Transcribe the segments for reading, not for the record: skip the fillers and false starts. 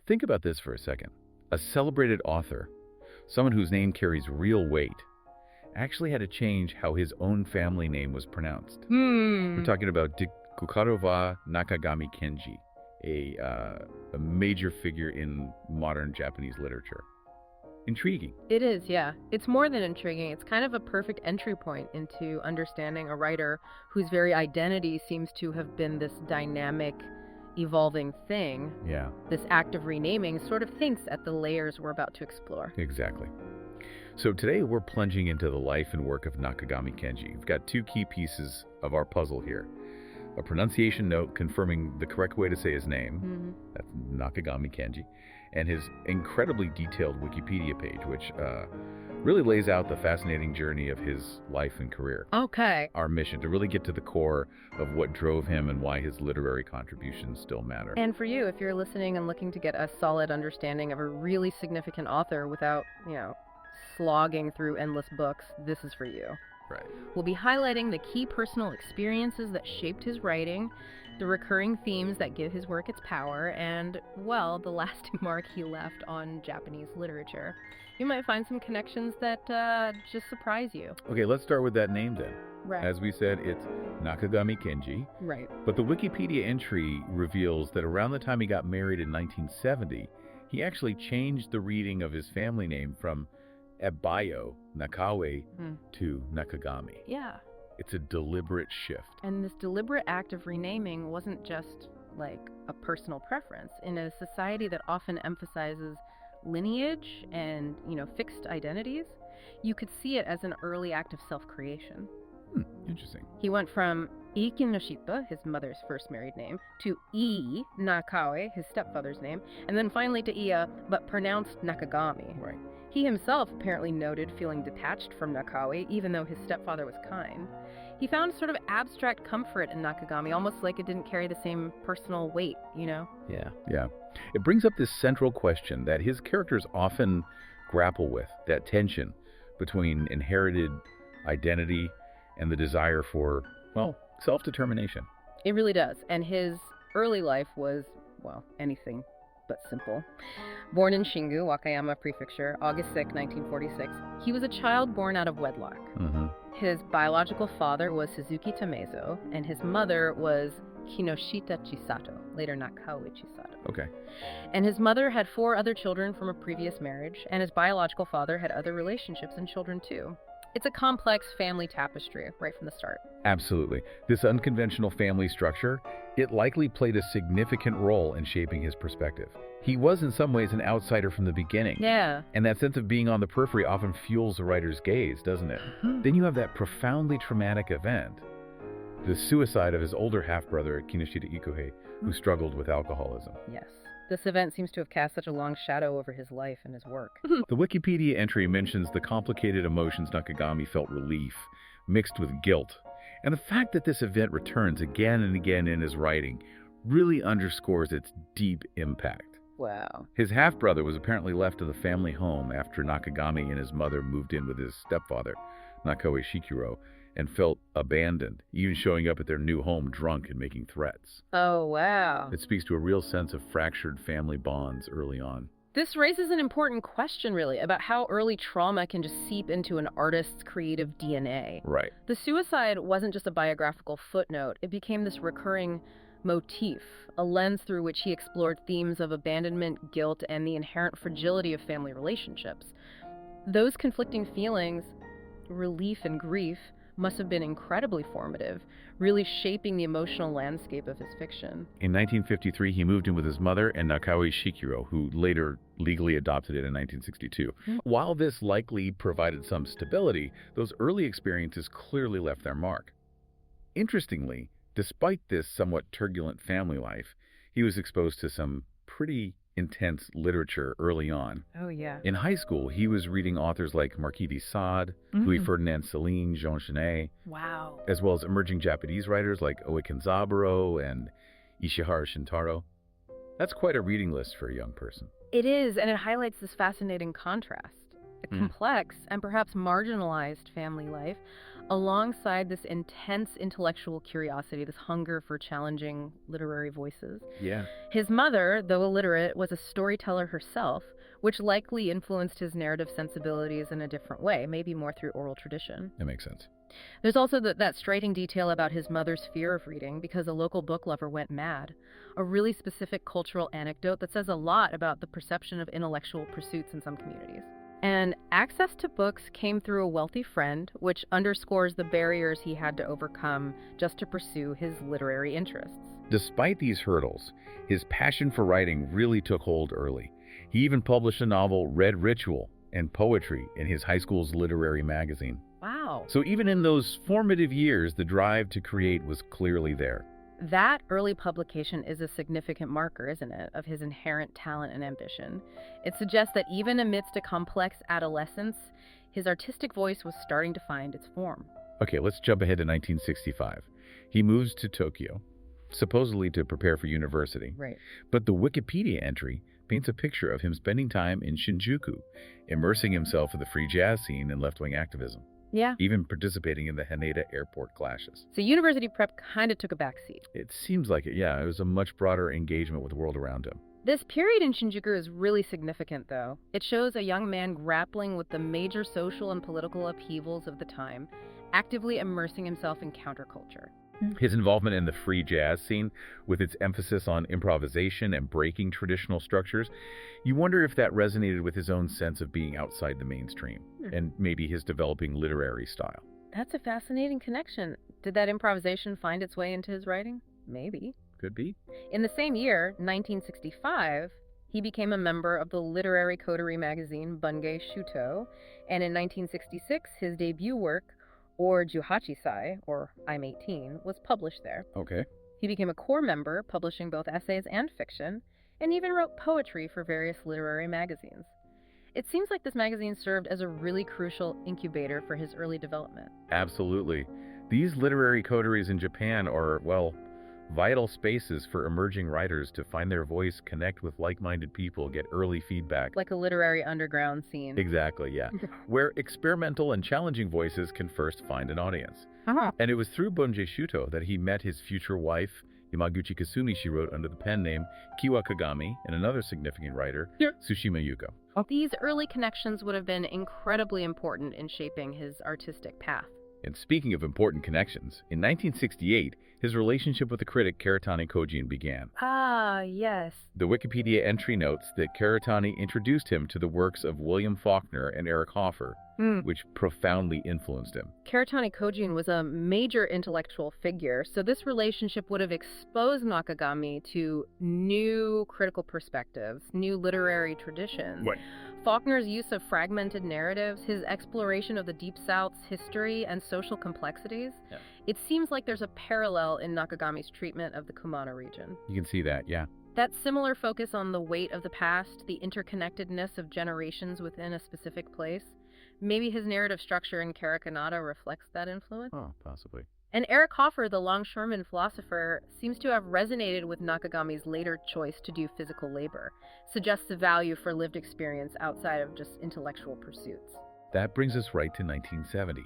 Think about this for a second. A celebrated author, someone whose name carries real weight, actually had to change how his own family name was pronounced. We're talking about Kukaro Nakagami Kenji, a major figure in modern Japanese literature. Intriguing. It is, yeah. It's more than intriguing. It's kind of a perfect entry point into understanding a writer whose very identity seems to have been this dynamic, evolving thing. Yeah. This act of renaming sort of hints at the layers we're about to explore. Exactly. So today we're plunging into the life and work of Nakagami Kenji. We've got two key pieces of our puzzle here. A pronunciation note confirming the correct way to say his name, that's Nakagami Kenji, and his incredibly detailed Wikipedia page, which really lays out the fascinating journey of his life and career. Okay. Our mission to really get to the core of what drove him and why his literary contributions still matter. And for you, if you're listening and looking to get a solid understanding of a really significant author without, slogging through endless books, this is for you. Right. We'll be highlighting the key personal experiences that shaped his writing, the recurring themes that give his work its power, and, well, the lasting mark he left on Japanese literature. You might find some connections that just surprise you. Okay, let's start with that name then. Right. As we said, it's Nakagami Kenji. Right. But the Wikipedia entry reveals that around the time he got married in 1970, he actually changed the reading of his family name from Ebayo, Nakawe, to Nakagami. Yeah. It's a deliberate shift. And this deliberate act of renaming wasn't just like a personal preference. In a society that often emphasizes lineage and, fixed identities, you could see it as an early act of self-creation. Interesting. He went from Ikinoshita, his mother's first married name, to Nakawe, his stepfather's name, and then finally to Iya, but pronounced Nakagami. Right. He himself apparently noted feeling detached from Nakawe, even though his stepfather was kind. He found sort of abstract comfort in Nakagami, almost like it didn't carry the same personal weight, Yeah. It brings up this central question that his characters often grapple with, that tension between inherited identity and the desire for, self-determination. It really does. And his early life was, anything but simple. Born in Shingu, Wakayama Prefecture, August 6, 1946, he was a child born out of wedlock. His biological father was Suzuki Tamezo, and his mother was Kinoshita Chisato, later Nakawe Chisato. Okay. And his mother had 4 other children from a previous marriage, and his biological father had other relationships and children too. It's a complex family tapestry right from the start. Absolutely. This unconventional family structure, it likely played a significant role in shaping his perspective. He was in some ways an outsider from the beginning. Yeah. And that sense of being on the periphery often fuels the writer's gaze, doesn't it? Then you have that profoundly traumatic event, the suicide of his older half-brother, Kinoshita Ikuhei, who struggled with alcoholism. Yes. This event seems to have cast such a long shadow over his life and his work. The Wikipedia entry mentions the complicated emotions Nakagami felt relief, mixed with guilt. And the fact that this event returns again and again in his writing really underscores its deep impact. Wow. His half-brother was apparently left to the family home after Nakagami and his mother moved in with his stepfather, Nakawe Shikiro, and felt abandoned, even showing up at their new home drunk and making threats. Oh, wow. It speaks to a real sense of fractured family bonds early on. This raises an important question, really, about how early trauma can just seep into an artist's creative DNA. Right. The suicide wasn't just a biographical footnote. It became this recurring motif, a lens through which he explored themes of abandonment, guilt, and the inherent fragility of family relationships. Those conflicting feelings, relief and grief, must have been incredibly formative, really shaping the emotional landscape of his fiction. In 1953, he moved in with his mother and Nakawe Shikiro, who later legally adopted it in 1962. While this likely provided some stability, those early experiences clearly left their mark. Interestingly, despite this somewhat turbulent family life, he was exposed to some pretty intense literature early on. Oh, yeah. In high school, he was reading authors like Marquis de Sade, Louis Ferdinand Céline, Jean Genet, Wow. as well as emerging Japanese writers like Oe Kenzaburo and Ishihara Shintaro. That's quite a reading list for a young person. It is, and it highlights this fascinating contrast. a complex and perhaps marginalized family life, alongside this intense intellectual curiosity, this hunger for challenging literary voices. Yeah. His mother, though illiterate, was a storyteller herself, which likely influenced his narrative sensibilities in a different way, maybe more through oral tradition. That makes sense. There's also that striking detail about his mother's fear of reading because a local book lover went mad, a really specific cultural anecdote that says a lot about the perception of intellectual pursuits in some communities. And access to books came through a wealthy friend, which underscores the barriers he had to overcome just to pursue his literary interests. Despite these hurdles, his passion for writing really took hold early. He even published a novel, Red Ritual, and poetry in his high school's literary magazine. Wow. So even in those formative years, the drive to create was clearly there. That early publication is a significant marker, isn't it, of his inherent talent and ambition. It suggests that even amidst a complex adolescence, his artistic voice was starting to find its form. Okay, let's jump ahead to 1965. He moves to Tokyo, supposedly to prepare for university. Right. But the Wikipedia entry paints a picture of him spending time in Shinjuku, immersing himself in the free jazz scene and left-wing activism, Yeah. even participating in the Haneda airport clashes. So university prep kind of took a backseat. It seems like it, yeah. It was a much broader engagement with the world around him. This period in Shinjuku is really significant, though. It shows a young man grappling with the major social and political upheavals of the time, actively immersing himself in counterculture. His involvement in the free jazz scene, with its emphasis on improvisation and breaking traditional structures, you wonder if that resonated with his own sense of being outside the mainstream, and maybe his developing literary style. That's a fascinating connection. Did that improvisation find its way into his writing? Maybe. Could be. In the same year, 1965, he became a member of the literary coterie magazine Bungei Shuto, and in 1966, his debut work, or Juhachisai, or I'm 18, was published there. Okay. He became a core member, publishing both essays and fiction, and even wrote poetry for various literary magazines. It seems like this magazine served as a really crucial incubator for his early development. Absolutely. These literary coteries in Japan are, well, vital spaces for emerging writers to find their voice, connect with like-minded people, get early feedback. Like a literary underground scene. Exactly, yeah. Where experimental and challenging voices can first find an audience. And it was through Bungei Shuto that he met his future wife, Yamaguchi Kasumi. She wrote under the pen name Kiwa Kagami, and another significant writer, Tsushima Yuko. These early connections would have been incredibly important in shaping his artistic path. And speaking of important connections, in 1968, his relationship with the critic Karatani Kojin began. Ah, yes. The Wikipedia entry notes that Karatani introduced him to the works of William Faulkner and Eric Hoffer, which profoundly influenced him. Karatani Kojin was a major intellectual figure, so this relationship would have exposed Nakagami to new critical perspectives, new literary traditions. What? Faulkner's use of fragmented narratives, his exploration of the Deep South's history and social complexities. Yeah. It seems like there's a parallel in Nakagami's treatment of the Kumano region. You can see that, yeah. That similar focus on the weight of the past, the interconnectedness of generations within a specific place. Maybe his narrative structure in Karakanada reflects that influence? Oh, possibly. And Eric Hoffer, the longshoreman philosopher, seems to have resonated with Nakagami's later choice to do physical labor, suggests a value for lived experience outside of just intellectual pursuits. That brings us right to 1970.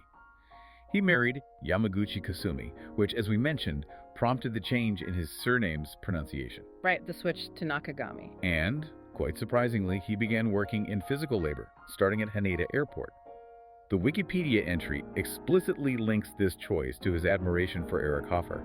He married Yamaguchi Kasumi, which, as we mentioned, prompted the change in his surname's pronunciation. Right, the switch to Nakagami. And, quite surprisingly, he began working in physical labor, starting at Haneda Airport. The Wikipedia entry explicitly links this choice to his admiration for Eric Hoffer.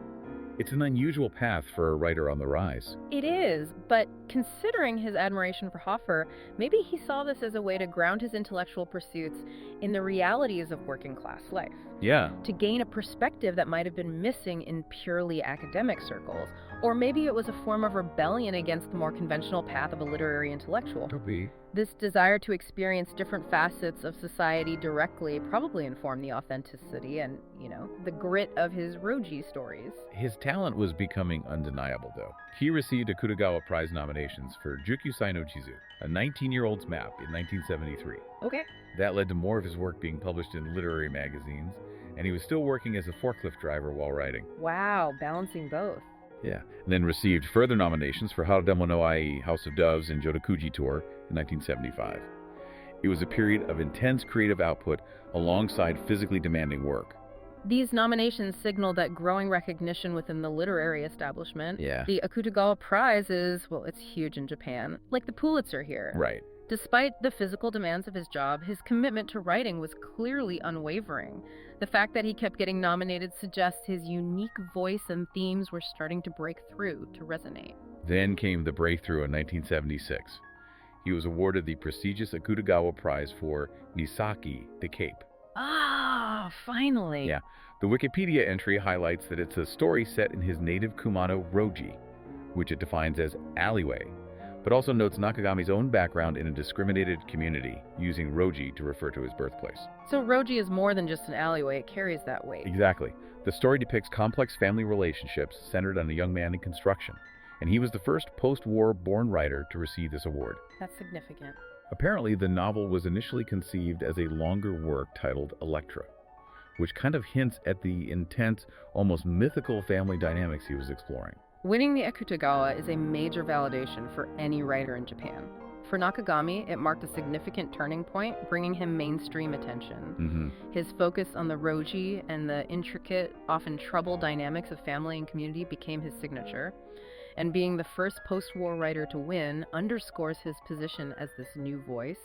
It's an unusual path for a writer on the rise. It is, but considering his admiration for Hoffer, maybe he saw this as a way to ground his intellectual pursuits in the realities of working-class life. Yeah. To gain a perspective that might have been missing in purely academic circles. Or maybe it was a form of rebellion against the more conventional path of a literary intellectual. Could be. This desire to experience different facets of society directly probably informed the authenticity and, the grit of his Roji stories. His talent was becoming undeniable, though. He received a Kutagawa Prize nominations for Jukusai no Chizu, a 19-year-old's map, in 1973. Okay. That led to more of his work being published in literary magazines, and he was still working as a forklift driver while writing. Wow, balancing both. Yeah, and then received further nominations for Harademo no Ai, House of Doves, and Jodokuji Tour in 1975. It was a period of intense creative output alongside physically demanding work. These nominations signal that growing recognition within the literary establishment. Yeah. The Akutagawa Prize is, well, it's huge in Japan, like the Pulitzer here. Right. Despite the physical demands of his job, his commitment to writing was clearly unwavering. The fact that he kept getting nominated suggests his unique voice and themes were starting to break through, to resonate. Then came the breakthrough in 1976. He was awarded the prestigious Akutagawa Prize for Misaki, the Cape. Ah, finally. Yeah. The Wikipedia entry highlights that it's a story set in his native Kumano Roji, which it defines as alleyway, but also notes Nakagami's own background in a discriminated community, using Roji to refer to his birthplace. So Roji is more than just an alleyway, it carries that weight. Exactly. The story depicts complex family relationships centered on a young man in construction, and he was the first post-war born writer to receive this award. That's significant. Apparently, the novel was initially conceived as a longer work titled Electra, which kind of hints at the intense, almost mythical family dynamics he was exploring. Winning the Akutagawa is a major validation for any writer in Japan. For Nakagami, it marked a significant turning point, bringing him mainstream attention. His focus on the Roji and the intricate, often troubled dynamics of family and community became his signature. And being the first post-war writer to win underscores his position as this new voice,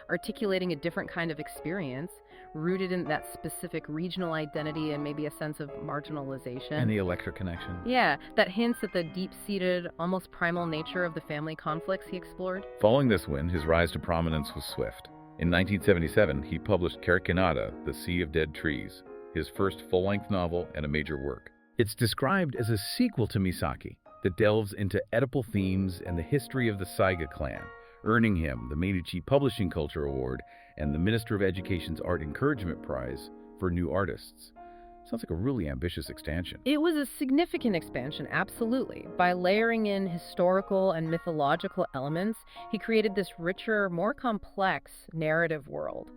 articulating a different kind of experience, rooted in that specific regional identity and maybe a sense of marginalization. And the Electra connection. Yeah, that hints at the deep-seated, almost primal nature of the family conflicts he explored. Following this win, his rise to prominence was swift. In 1977, he published Karikanada, The Sea of Dead Trees, his first full-length novel and a major work. It's described as a sequel to Misaki that delves into Oedipal themes and the history of the Saiga clan, earning him the Meiji Publishing Culture Award and the Minister of Education's Art Encouragement Prize for New Artists. Sounds like a really ambitious expansion. It was a significant expansion, absolutely. By layering in historical and mythological elements, he created this richer, more complex narrative world.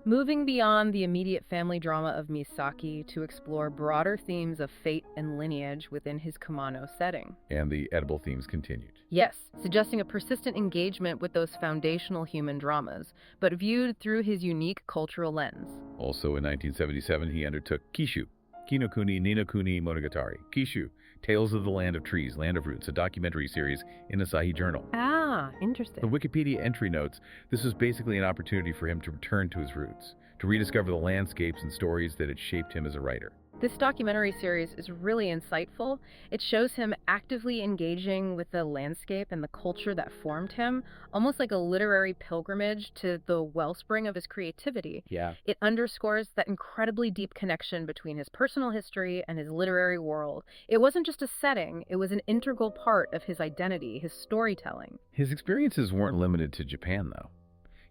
Moving beyond the immediate family drama of Misaki to explore broader themes of fate and lineage within his Kumano setting. And the Oedipal themes continued. Yes, suggesting a persistent engagement with those foundational human dramas, but viewed through his unique cultural lens. Also in 1977, he undertook Kishu, Kinokuni Ninokuni Monogatari. Kishu, Tales of the Land of Trees, Land of Roots, a documentary series in Asahi Journal. Ah, interesting. The Wikipedia entry notes this was basically an opportunity for him to return to his roots, to rediscover the landscapes and stories that had shaped him as a writer. This documentary series is really insightful. It shows him actively engaging with the landscape and the culture that formed him, almost like a literary pilgrimage to the wellspring of his creativity. Yeah. It underscores that incredibly deep connection between his personal history and his literary world. It wasn't just a setting, it was an integral part of his identity, his storytelling. His experiences weren't limited to Japan, though.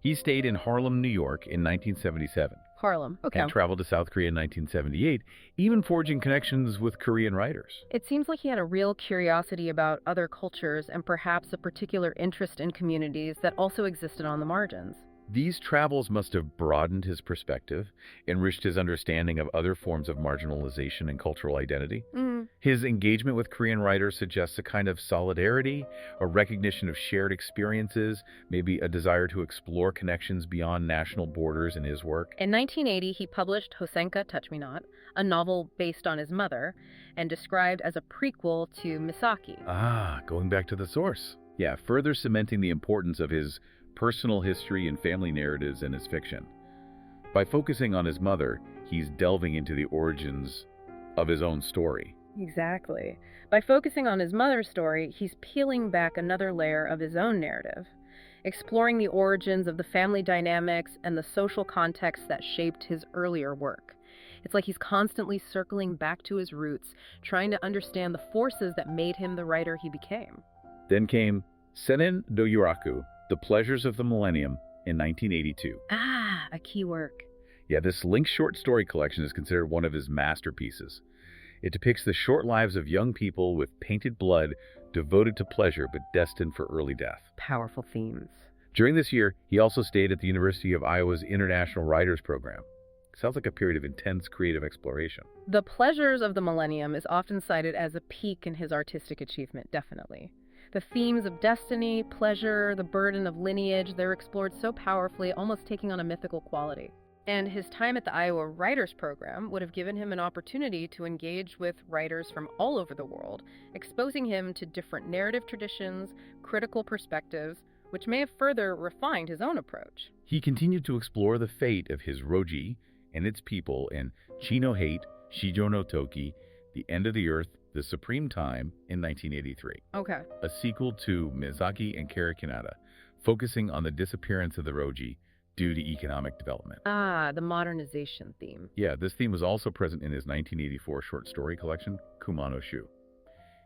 He stayed in Harlem, New York in 1977. Harlem, okay. And traveled to South Korea in 1978, even forging connections with Korean writers. It seems like he had a real curiosity about other cultures and perhaps a particular interest in communities that also existed on the margins. These travels must have broadened his perspective, enriched his understanding of other forms of marginalization and cultural identity. His engagement with Korean writers suggests a kind of solidarity, a recognition of shared experiences, maybe a desire to explore connections beyond national borders in his work. In 1980, he published Hosenka Touch Me Not, a novel based on his mother, and described as a prequel to Misaki. Ah, going back to the source. Yeah, further cementing the importance of his personal history and family narratives in his fiction. By focusing on his mother, he's delving into the origins of his own story. Exactly. By focusing on his mother's story, he's peeling back another layer of his own narrative, exploring the origins of the family dynamics and the social context that shaped his earlier work. It's like he's constantly circling back to his roots, trying to understand the forces that made him the writer he became. Then came Seinen do Yuraku, The Pleasures of the Millennium, in 1982. Ah, a key work. Yeah, this linked short story collection is considered one of his masterpieces. It depicts the short lives of young people with painted blood, devoted to pleasure but destined for early death. Powerful themes. During this year, he also stayed at the University of Iowa's International Writers Program. Sounds like a period of intense creative exploration. The Pleasures of the Millennium is often cited as a peak in his artistic achievement, definitely. The themes of destiny, pleasure, the burden of lineage, they're explored so powerfully, almost taking on a mythical quality. And his time at the Iowa Writers Program would have given him an opportunity to engage with writers from all over the world, exposing him to different narrative traditions, critical perspectives, which may have further refined his own approach. He continued to explore the fate of his Roji and its people in Chi no Hate, Shijo no Toki, The End of the Earth, The Supreme Time in 1983. Okay. A sequel to Mizaki and Karakinata, focusing on the disappearance of the Roji due to economic development. Ah, the modernization theme. Yeah, this theme was also present in his 1984 short story collection, Kumano Shu.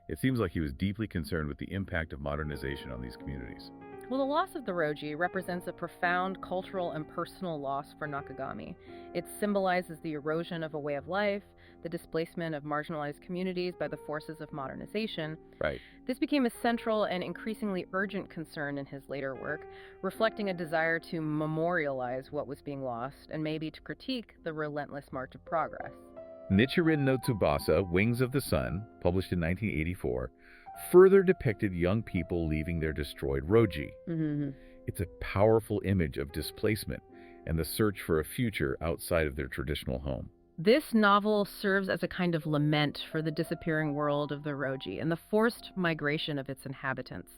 It seems like he was deeply concerned with the impact of modernization on these communities. Well, the loss of the Roji represents a profound cultural and personal loss for Nakagami. It symbolizes the erosion of a way of life, the displacement of marginalized communities by the forces of modernization. Right. This became a central and increasingly urgent concern in his later work, reflecting a desire to memorialize what was being lost and maybe to critique the relentless march of progress. Nichiren no Tsubasa, Wings of the Sun, published in 1984, further depicted young people leaving their destroyed Roji. Mm-hmm. It's a powerful image of displacement and the search for a future outside of their traditional home. This novel serves as a kind of lament for the disappearing world of the Roji and the forced migration of its inhabitants.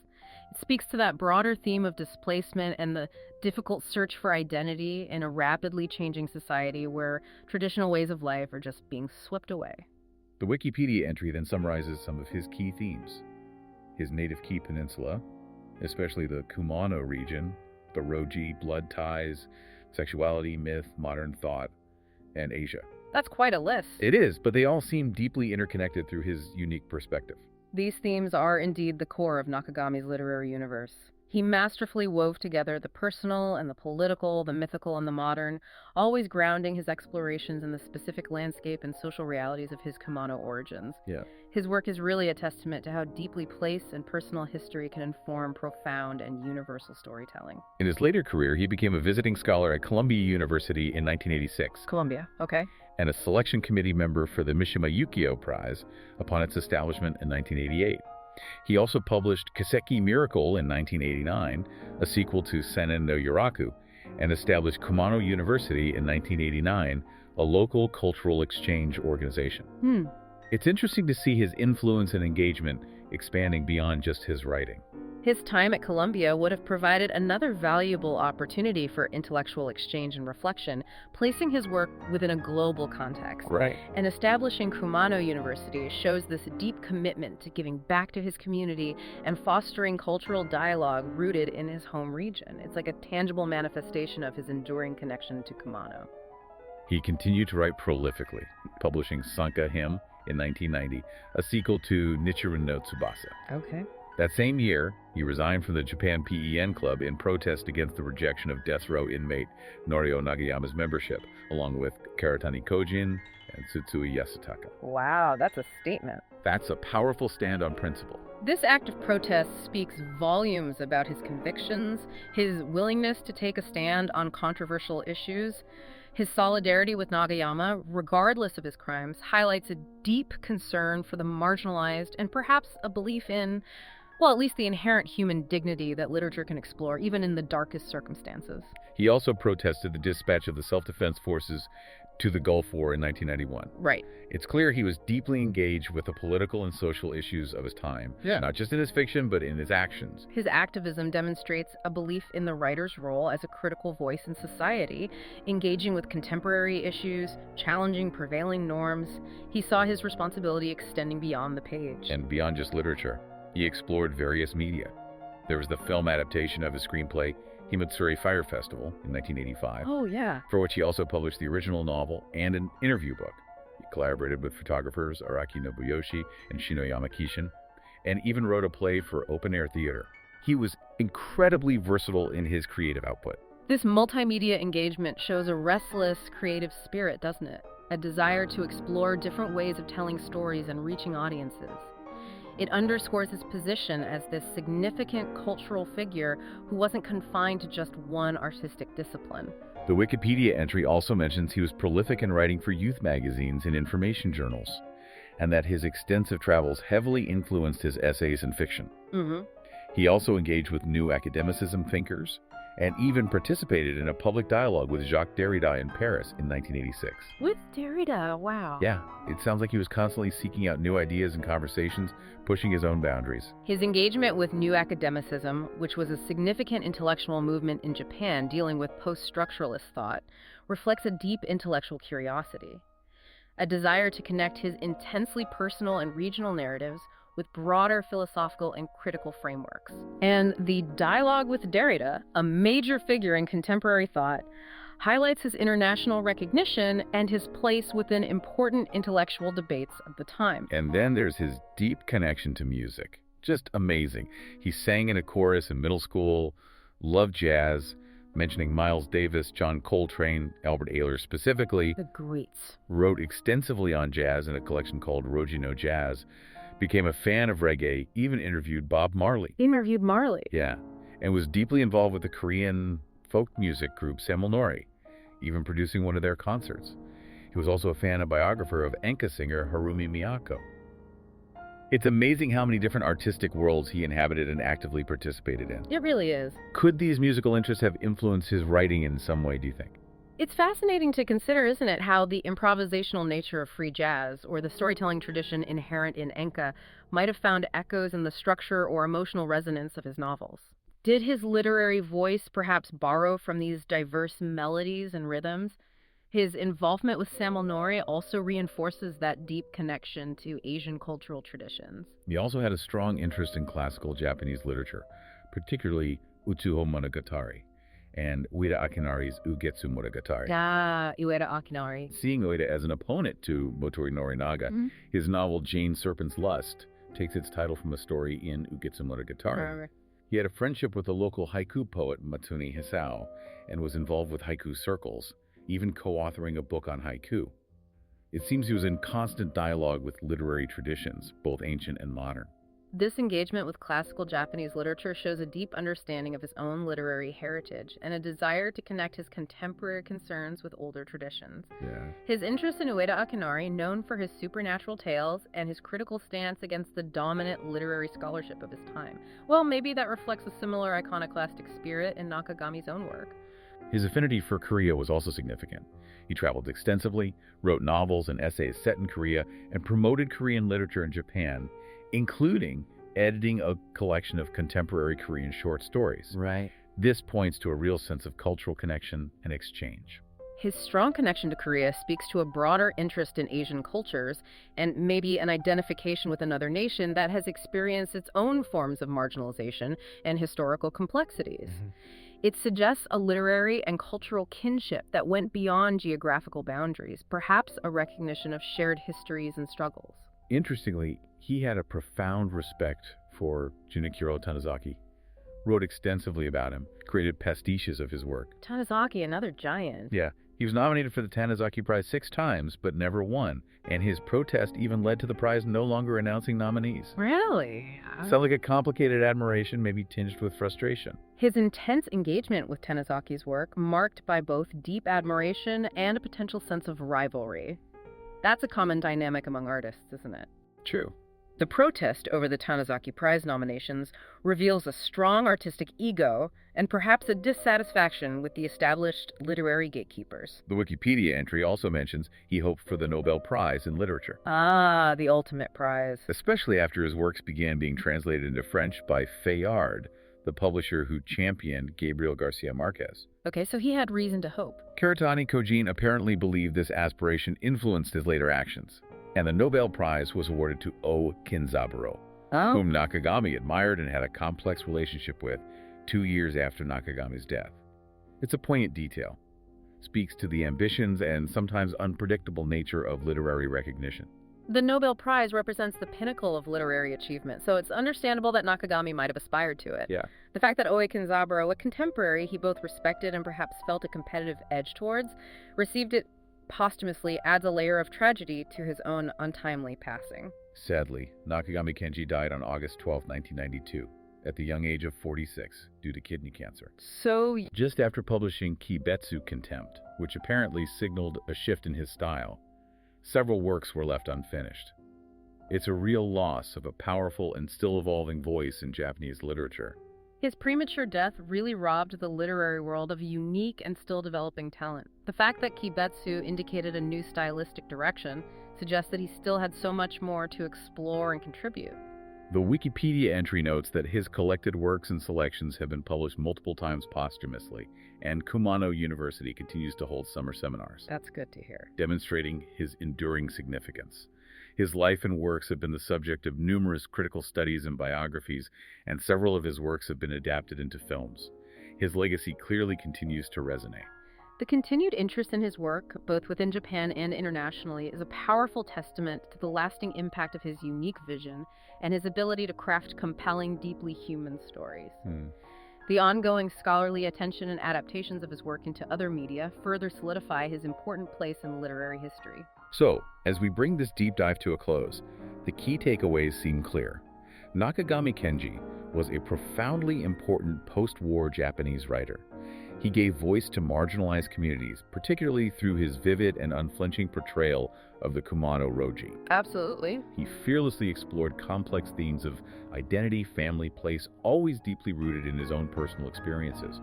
It speaks to that broader theme of displacement and the difficult search for identity in a rapidly changing society where traditional ways of life are just being swept away. The Wikipedia entry then summarizes some of his key themes. His native Key Peninsula, especially the Kumano region, the Roji, blood ties, sexuality, myth, modern thought, and Asia. That's quite a list. It is, but they all seem deeply interconnected through his unique perspective. These themes are indeed the core of Nakagami's literary universe. He masterfully wove together the personal and the political, the mythical and the modern, always grounding his explorations in the specific landscape and social realities of his Kumano origins. Yeah. His work is really a testament to how deeply place and personal history can inform profound and universal storytelling. In his later career, he became a visiting scholar at Columbia University in 1986. Columbia, okay. And a selection committee member for the Mishima Yukio Prize upon its establishment in 1988. He also published Kiseki Miracle in 1989, a sequel to Sennen no Yoraku, and established Kumano University in 1989, a local cultural exchange organization. It's interesting to see his influence and engagement expanding beyond just his writing. His time at Columbia would have provided another valuable opportunity for intellectual exchange and reflection, placing his work within a global context. Right. And establishing Kumano University shows this deep commitment to giving back to his community and fostering cultural dialogue rooted in his home region. It's like a tangible manifestation of his enduring connection to Kumano. He continued to write prolifically, publishing Sanka Hymn in 1990, a sequel to Nichiren no Tsubasa. Okay. That same year, he resigned from the Japan PEN Club in protest against the rejection of death row inmate Norio Nagayama's membership, along with Karatani Kojin and Tsutsui Yasutaka. Wow, that's a statement. That's a powerful stand on principle. This act of protest speaks volumes about his convictions, his willingness to take a stand on controversial issues. His solidarity with Nagayama, regardless of his crimes, highlights a deep concern for the marginalized and perhaps a belief in, well, at least the inherent human dignity that literature can explore, even in the darkest circumstances. He also protested the dispatch of the self-defense forces to the Gulf War in 1991. Right. It's clear he was deeply engaged with the political and social issues of his time, not just in his fiction, but in his actions. His activism demonstrates a belief in the writer's role as a critical voice in society, engaging with contemporary issues, challenging prevailing norms. He saw his responsibility extending beyond the page. And beyond just literature. He explored various media. There was the film adaptation of his screenplay, Himatsuri Fire Festival, in 1985. Oh, yeah. For which he also published the original novel and an interview book. He collaborated with photographers Araki Nobuyoshi and Shinoyama Kishin, and even wrote a play for open-air theater. He was incredibly versatile in his creative output. This multimedia engagement shows a restless, creative spirit, doesn't it? A desire to explore different ways of telling stories and reaching audiences. It underscores his position as this significant cultural figure who wasn't confined to just one artistic discipline. The Wikipedia entry also mentions he was prolific in writing for youth magazines and information journals, and that his extensive travels heavily influenced his essays and fiction. He also engaged with new academicism thinkers and even participated in a public dialogue with Jacques Derrida in Paris in 1986. With Derrida, wow. Yeah, it sounds like he was constantly seeking out new ideas and conversations, pushing his own boundaries. His engagement with new academicism, which was a significant intellectual movement in Japan dealing with post-structuralist thought, reflects a deep intellectual curiosity, a desire to connect his intensely personal and regional narratives with broader philosophical and critical frameworks. And the dialogue with Derrida, a major figure in contemporary thought, highlights his international recognition and his place within important intellectual debates of the time. And then there's his deep connection to music. Just amazing. He sang in a chorus in middle school, loved jazz, mentioning Miles Davis, John Coltrane, Albert Ayler specifically. The greats. Wrote extensively on jazz in a collection called Roji no Jazz. Became a fan of reggae, even interviewed Bob Marley. Interviewed Marley. Yeah, and was deeply involved with the Korean folk music group Samulnori, even producing one of their concerts. He was also a fan and biographer of enka singer Harumi Miyako. It's amazing how many different artistic worlds he inhabited and actively participated in. It really is. Could these musical interests have influenced his writing in some way, do you think? It's fascinating to consider, isn't it, how the improvisational nature of free jazz, or the storytelling tradition inherent in enka, might have found echoes in the structure or emotional resonance of his novels. Did his literary voice perhaps borrow from these diverse melodies and rhythms? His involvement with Samulnori also reinforces that deep connection to Asian cultural traditions. He also had a strong interest in classical Japanese literature, particularly Utsuho Monogatari and Ueda Akinari's Ugetsu Monogatari. Ah, Ueda Akinari. Seeing Ueda as an opponent to Motori Norinaga, his novel Jane Serpent's Lust takes its title from a story in Ugetsu Monogatari. He had a friendship with the local haiku poet Matsuni Hisao and was involved with haiku circles, even co-authoring a book on haiku. It seems he was in constant dialogue with literary traditions, both ancient and modern. This engagement with classical Japanese literature shows a deep understanding of his own literary heritage and a desire to connect his contemporary concerns with older traditions. Yeah. His interest in Ueda Akinari, known for his supernatural tales and his critical stance against the dominant literary scholarship of his time. Well, maybe that reflects a similar iconoclastic spirit in Nakagami's own work. His affinity for Korea was also significant. He traveled extensively, wrote novels and essays set in Korea, and promoted Korean literature in Japan, including editing a collection of contemporary Korean short stories. Right. This points to a real sense of cultural connection and exchange. His strong connection to Korea speaks to a broader interest in Asian cultures and maybe an identification with another nation that has experienced its own forms of marginalization and historical complexities. It suggests a literary and cultural kinship that went beyond geographical boundaries, perhaps a recognition of shared histories and struggles. Interestingly, he had a profound respect for Junichiro Tanizaki, wrote extensively about him, created pastiches of his work. Tanizaki, another giant. Yeah, he was nominated for the Tanizaki Prize 6 times, but never won, and his protest even led to the prize no longer announcing nominees. Really? Sounds like a complicated admiration, maybe tinged with frustration. His intense engagement with Tanizaki's work, marked by both deep admiration and a potential sense of rivalry. That's a common dynamic among artists, isn't it? True. The protest over the Tanizaki Prize nominations reveals a strong artistic ego and perhaps a dissatisfaction with the established literary gatekeepers. The Wikipedia entry also mentions he hoped for the Nobel Prize in Literature. Ah, the ultimate prize. Especially after his works began being translated into French by Fayard, the publisher who championed Gabriel Garcia Marquez. Okay, so he had reason to hope. Karatani Kojin apparently believed this aspiration influenced his later actions, and the Nobel Prize was awarded to O. Kinzaburo, whom Nakagami admired and had a complex relationship with 2 years after Nakagami's death. It's a poignant detail. Speaks to the ambitions and sometimes unpredictable nature of literary recognition. The Nobel Prize represents the pinnacle of literary achievement, so it's understandable that Nakagami might have aspired to it. Yeah. The fact that Oe Kinzaburo, a contemporary he both respected and perhaps felt a competitive edge towards, received it posthumously adds a layer of tragedy to his own untimely passing. Sadly, Nakagami Kenji died on August 12, 1992, at the young age of 46, due to kidney cancer. So, just after publishing Kibetsu Contempt, which apparently signaled a shift in his style, several works were left unfinished. It's a real loss of a powerful and still evolving voice in Japanese literature. His premature death really robbed the literary world of a unique and still developing talent. The fact that Kibetsu indicated a new stylistic direction suggests that he still had so much more to explore and contribute. The Wikipedia entry notes that his collected works and selections have been published multiple times posthumously, and Kumano University continues to hold summer seminars, That's good to hear. demonstrating his enduring significance. His life and works have been the subject of numerous critical studies and biographies, and several of his works have been adapted into films. His legacy clearly continues to resonate. The continued interest in his work, both within Japan and internationally, is a powerful testament to the lasting impact of his unique vision and his ability to craft compelling, deeply human stories. The ongoing scholarly attention and adaptations of his work into other media further solidify his important place in literary history. So, as we bring this deep dive to a close, the key takeaways seem clear. Nakagami Kenji was a profoundly important post-war Japanese writer. He gave voice to marginalized communities, particularly through his vivid and unflinching portrayal of the Kumano Roji. Absolutely. He fearlessly explored complex themes of identity, family, place, always deeply rooted in his own personal experiences.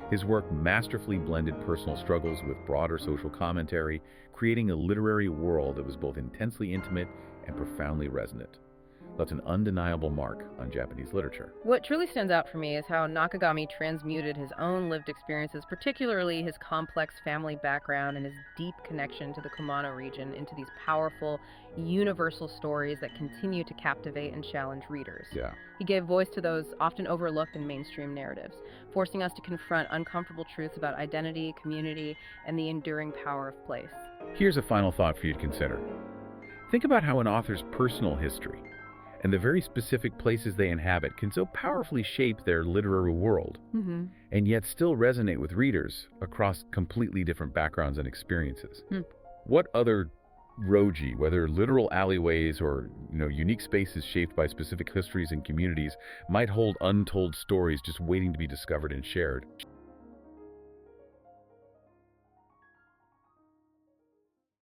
His work masterfully blended personal struggles with broader social commentary, creating a literary world that was both intensely intimate and profoundly resonant. That's an undeniable mark on Japanese literature. What truly stands out for me is how Nakagami transmuted his own lived experiences, particularly his complex family background and his deep connection to the Kumano region, into these powerful, universal stories that continue to captivate and challenge readers. Yeah. He gave voice to those often overlooked in mainstream narratives, forcing us to confront uncomfortable truths about identity, community, and the enduring power of place. Here's a final thought for you to consider. Think about how an author's personal history and the very specific places they inhabit can so powerfully shape their literary world, and yet still resonate with readers across completely different backgrounds and experiences. What other roji, whether literal alleyways or unique spaces shaped by specific histories and communities, might hold untold stories just waiting to be discovered and shared?